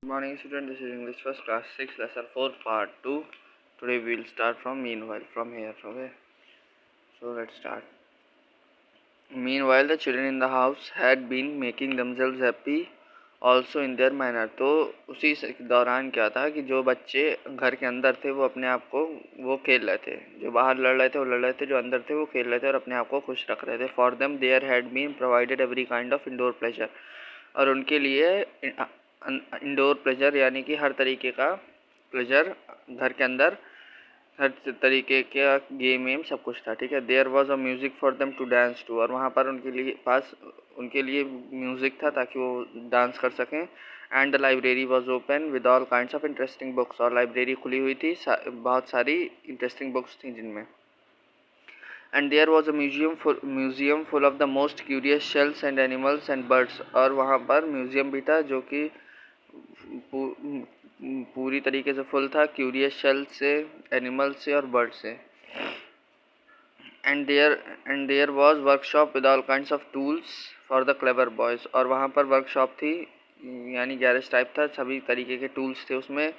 Good morning, student. This is English first class 6 lesson 4 part 2. Today we will start from meanwhile from here. Okay, so let's start. Meanwhile the children in the house had been making themselves happy also in their manner. तो उसी दौरान क्या था कि जो बच्चे घर के अंदर थे वो अपने आप को वो खेल रहे थे, जो बाहर लड़ रहे थे वो लड़ रहे थे, जो अंदर थे वो खेल रहे थे और अपने आप को खुश रख रहे थे. For them there had been provided every kind of indoor pleasure. और उनके लिए इंडोर प्लेजर यानी कि हर तरीके का प्लेजर, घर के अंदर हर तरीके का गेम वेम सब कुछ था. ठीक है. There was a music for them to dance to. और वहाँ पर उनके लिए म्यूज़िक था ताकि वो डांस कर सकें. And the library was open with all kinds of interesting books. और लाइब्रेरी खुली हुई थी, बहुत सारी इंटरेस्टिंग बुक्स थी जिनमें. And there was a museum full of the most curious shells and animals and birds. और वहाँ पर म्यूज़ियम भी था जो कि पूरी तरीके से फुल था क्यूरियस शेल से, एनिमल से और बर्ड से. And there was workshop with all kinds of tools for the clever boys. और वहाँ पर वर्कशॉप थी यानी गैरेज टाइप था, सभी तरीके के टूल्स थे उसमें.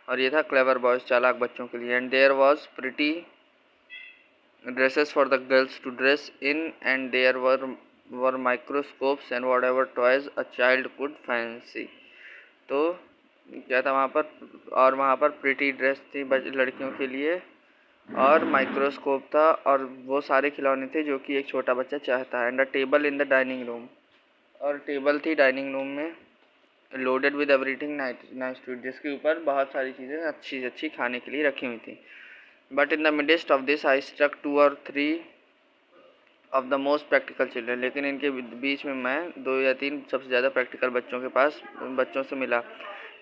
और ये था क्लेवर बॉयज़, चालाक बच्चों के लिए. And there was pretty dresses for the girls to dress in. And there were microscopes and whatever toys a child could fancy. तो क्या था वहाँ पर, और वहाँ पर प्रिटी ड्रेस थी लड़कियों के लिए, और माइक्रोस्कोप था, और वो सारे खिलौने थे जो कि एक छोटा बच्चा चाहता है. And a table in the dining room. और टेबल थी डाइनिंग रूम में, loaded with everything nice to, जिसके ऊपर बहुत सारी चीज़ें अच्छी अच्छी खाने के लिए रखी हुई थी. But in the midst of this I struck 2 or 3 of the most practical children. लेकिन इनके बीच में मैं 2 या 3 सबसे ज़्यादा प्रैक्टिकल बच्चों से मिला.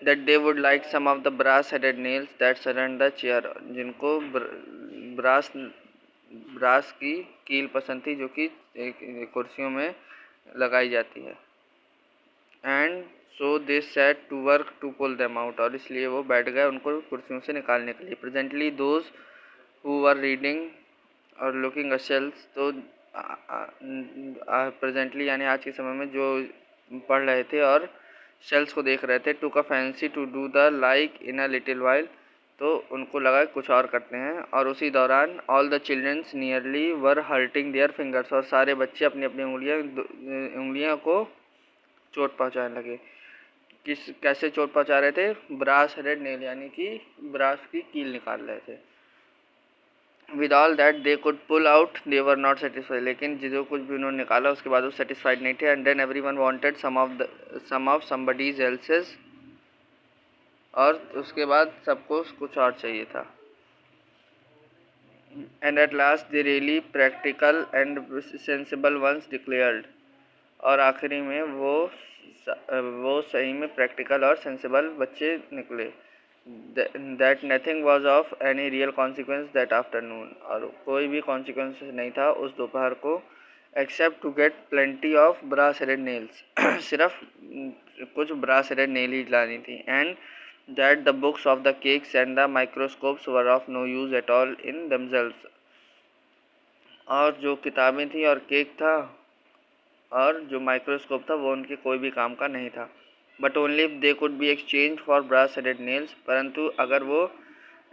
that they would like some of the brass-headed nails that surround the chair. जिनको ब्रास की कील पसंद थी जो कि कुर्सियों में लगाई जाती है. And so they set to work to pull them out. और इसलिए वो बैठ गए उनको कुर्सियों से निकालने के लिए. Presently those who were reading और लुकिंग अ शेल्स. तो प्रेजेंटली यानी आज के समय में जो पढ़ रहे थे और शेल्स को देख रहे थे, टू का fancy to do the like in a little while. तो उनको लगा कुछ और करते हैं. और उसी दौरान all the childrens nearly were hurting their fingers. और सारे बच्चे अपनी अपनी उंगलियां को चोट पहुंचाने लगे. कैसे चोट पहुंचा रहे थे? ब्रास हेडेड नेल यानी कि ब्रास की कील निकाल रहे थे. With all that they could pull out they were not satisfied. लेकिन जो कुछ भी उन्होंने निकाला उसके बाद वो सेटिस्फाइड नहीं थे. And then everyone wanted some of somebody's else's. और उसके बाद सबको कुछ और चाहिए था. And at last they really practical and sensible ones declared. और आखिरी में वो सही में प्रैक्टिकल और सेंसिबल बच्चे निकले. That nothing was of any real consequence that afternoon. और कोई भी कॉन्सिक्वेंस नहीं था उस दोपहर को, except to get plenty of brass headed nails. सिर्फ कुछ ब्रास हेडेड नेल ही लानी थी. And that the books of the cakes and the microscopes were of no use at all in themselves. और जो किताबें थी और केक था और जो माइक्रोस्कोप था वो उनके कोई भी काम का नहीं था. But only they could be exchange for brass headed nails. परंतु अगर वो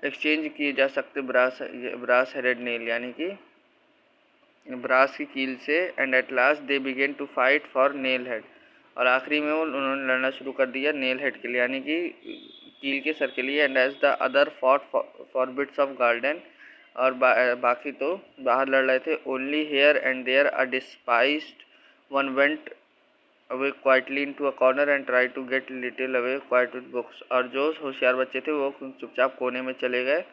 एक्सचेंज किए जा सकते ब्रास हेडेड नेल यानी कि ब्रास की कील से. And at last they began to fight for nail head. और आखिरी में उन्होंने लड़ना शुरू कर दिया नेल हेड के लिए यानी कि कील के सर के लिए. And as the other fought for bits of garden. और बाकी तो बाहर लड़ रहे थे. Only here and there a despised one went away quietly into a corner and tried to get little away quiet with books. और जो होशियार बच्चे थे वो चुपचाप कोने में चले गए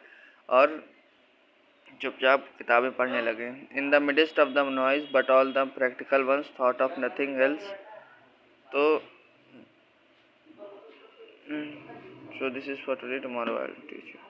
और चुपचाप किताबें पढ़ने लगे. In the midst of the noise but all the practical ones thought of nothing else. तो so this is for today. Tomorrow I'll teach you.